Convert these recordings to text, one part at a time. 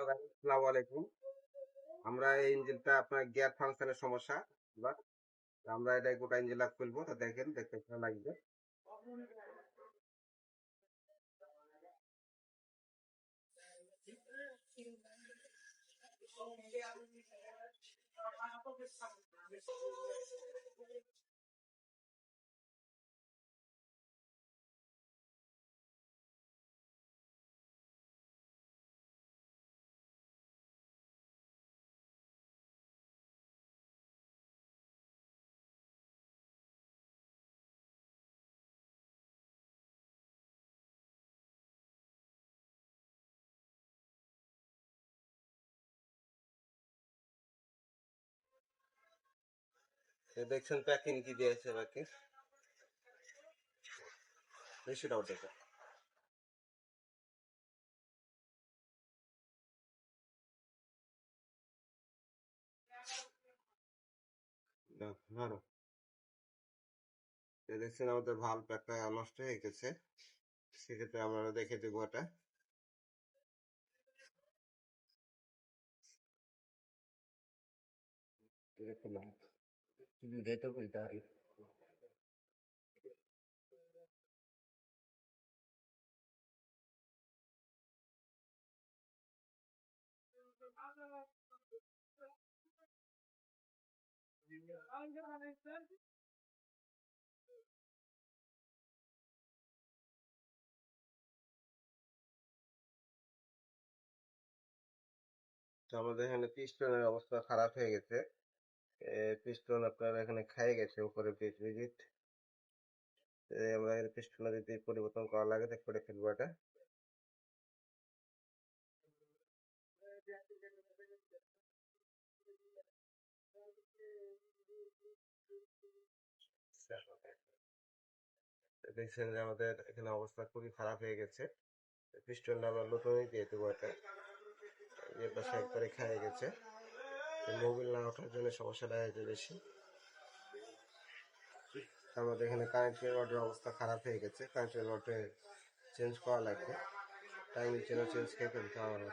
Hello guys, আসসালামু আলাইকুম। আমরা এই ইঞ্জিনটা আপনার গিয়ার ফাংশনের সমস্যা। এবার আমরা এটা গোটা ইঞ্জিনটা খুলবো, তো দেখেন দেখতে কেমন লাগবে। দেখছেন প্যাকিং কি দিয়েছে বাকি বেশি ডাউট আছে। ভালো, দেখছেন আমাদের ভাল্ব একটা নষ্ট হয়ে গেছে, সেক্ষেত্রে আমরা দেখে দেবো এটা। দেখুন না, শুধু যেতে বলতে আর তো আমাদের এখানে পিস্টনের অবস্থা খারাপ হয়ে গেছে। পিস্টন আপনার এখানে খাই গেছে উপরে পিচ ভিজিট। আমরা এর পিস্টনটা যদি পরিবর্তন করা লাগে তো করে ফেলবো এটা। দেখছেন যে আমাদের এখানে অবস্থা খুবই খারাপ হয়ে গেছে। পিস্টনটা আমরা নতুনই দিয়ে দেবো এটা। যে পাশে একবারে খেয়ে গেছে, মোবিল না ওঠার জন্য সমস্যাটা হয়েছে বেশি। আমাদের এখানে কারেন্টের রডের অবস্থা খারাপ হয়ে গেছে, কারেন্টের রডে চেঞ্জ করা লাগবে, টাইমের জন্য চেঞ্জ খেয়ে ফেলতে হবে।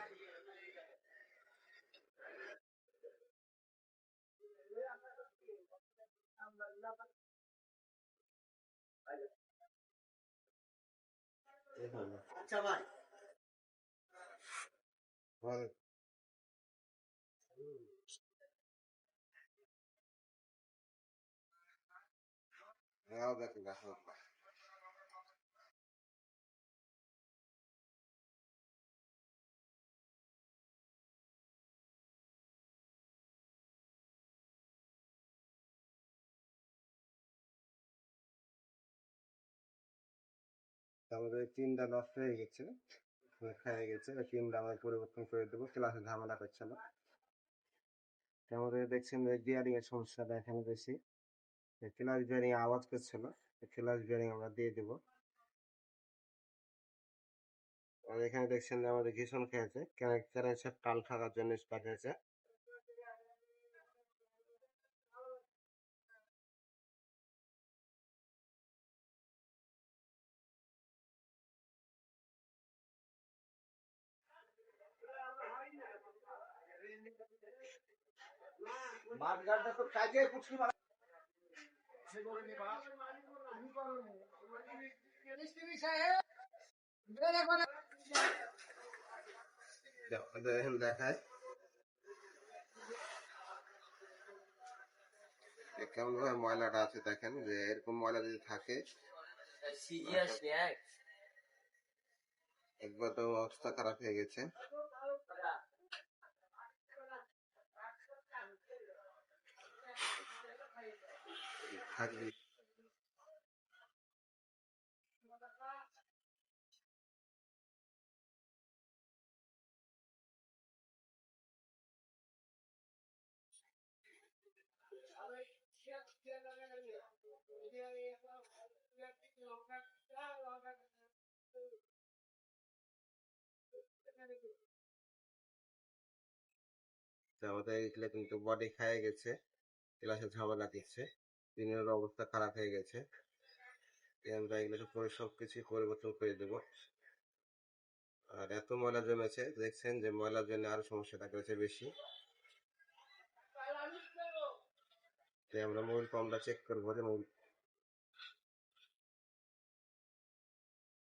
আচ্ছা ভাই, হ্যাঁ দেখো দেখো, আমাদের তিনটা নষ্ট হয়ে গেছে, খেয়ে গেছে, তিনটা আমরা পরিবর্তন করে দেবো, ক্লাসে ঝামেলা করছে না। আমাদের দেখছেন গিয়ারিং এর সমস্যাটা এখানে বেশি, ক্লাস বিয়ারিং আওয়াজ করছে না, ক্লাস বিয়ারিং আমরা দিয়ে দেবো। আর এখানে দেখছেন যে আমাদের ঘিসন খেয়েছে, ক্যারেন্সের টাল থাকার জন্য স্পার্ক হয়েছে। মাঠগাড়টা তো কাজে পুষ্টি মারা দেখায় কেমন ভাবে ময়লাটা আছে, দেখেন যে এরকম ময়লা যদি থাকে একবার তো অবস্থা খারাপ হয়ে গেছে। থাকবে আমাদের এগুলো কিন্তু বডি খেয়ে গেছে, ক্লাসে ঝামেলা দিচ্ছে, দিনের অবস্থা খারাপ হয়ে গেছে। আমরা এগুলো পরে সব কিছু পরিবর্তন করে দেবো। আর এত ময়লা জমেছে, দেখছেন যে ময়লার জন্য আরো সমস্যাটা করেছে বেশি। তাই আমরা মোবিল পাম্পটা চেক করবো যে